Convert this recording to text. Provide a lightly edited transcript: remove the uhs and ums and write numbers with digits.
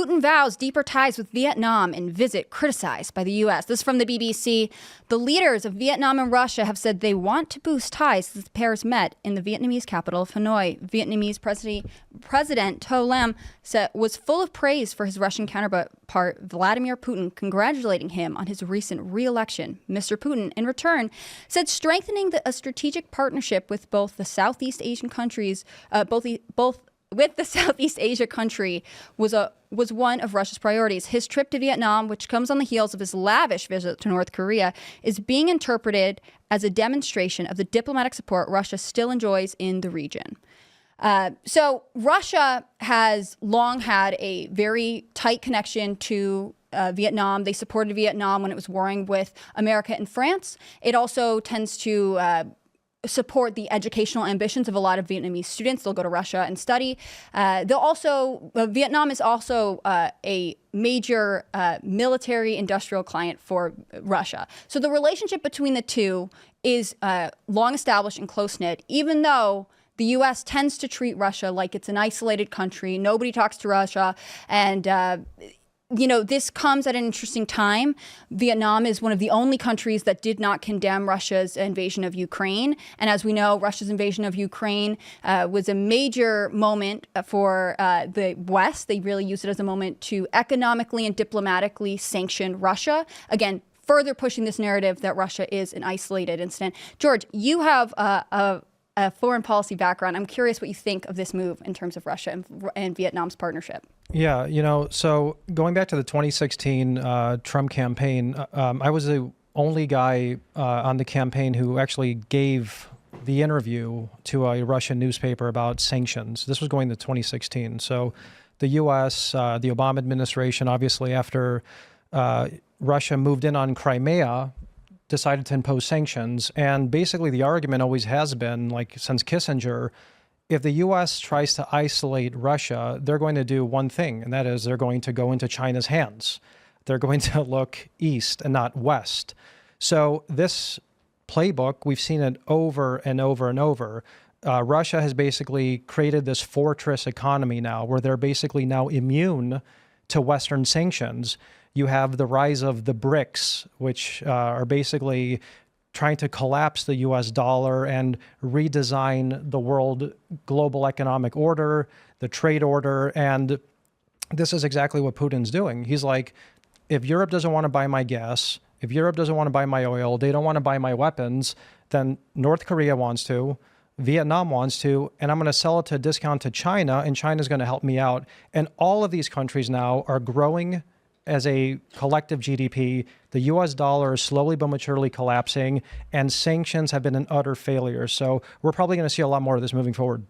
Putin vows deeper ties with Vietnam in visit criticized by the U.S. This is from the BBC. The leaders of Vietnam and Russia have said they want to boost ties since the pairs met in the Vietnamese capital of Hanoi. Vietnamese President To Lam was full of praise for his Russian counterpart Vladimir Putin, congratulating him on his recent re-election. Mr. Putin, in return, said strengthening a strategic partnership with both the Southeast Asian countries, with the Southeast Asia country was one of Russia's priorities. His trip to Vietnam, which comes on the heels of his lavish visit to North Korea, is being interpreted as a demonstration of the diplomatic support Russia still enjoys in the region. So Russia has long had a very tight connection to Vietnam. They supported Vietnam when it was warring with America and France. It also tends to support the educational ambitions of a lot of Vietnamese students. They'll go to Russia and study. Vietnam is also a major military industrial client for Russia. So the relationship between the two is long established and close-knit, even though the U.S. tends to treat Russia like it's an isolated country. Nobody talks to Russia. And this comes at an interesting time. Vietnam is one of the only countries that did not condemn Russia's invasion of Ukraine. And as we know, Russia's invasion of Ukraine was a major moment for the West. They really used it as a moment to economically and diplomatically sanction Russia. Again, further pushing this narrative that Russia is an isolated incident. George, you have a foreign policy background. I'm curious what you think of this move in terms of Russia and Vietnam's partnership. Yeah, so going back to the 2016 Trump campaign, I was the only guy on the campaign who actually gave the interview to a Russian newspaper about sanctions. This was going to 2016. So the U.S., the Obama administration, obviously after Russia moved in on Crimea, decided to impose sanctions. And basically the argument always has been, like since Kissinger, if the U.S. tries to isolate Russia, they're going to do one thing, and that is they're going to go into China's hands. They're going to look east and not west. So this playbook, we've seen it over and over and over. Russia has basically created this fortress economy now where they're basically now immune to Western sanctions. You have the rise of the BRICS, which are basically trying to collapse the US dollar and redesign the world global economic order, the trade order. And this is exactly what Putin's doing. He's like, if Europe doesn't want to buy my gas, if Europe doesn't want to buy my oil, they don't want to buy my weapons, then North Korea wants to, Vietnam wants to, and I'm going to sell it to a discount to China, and China's going to help me out. And all of these countries now are growing as a collective GDP. The US dollar is slowly but maturely collapsing, and sanctions have been an utter failure. So we're probably going to see a lot more of this moving forward.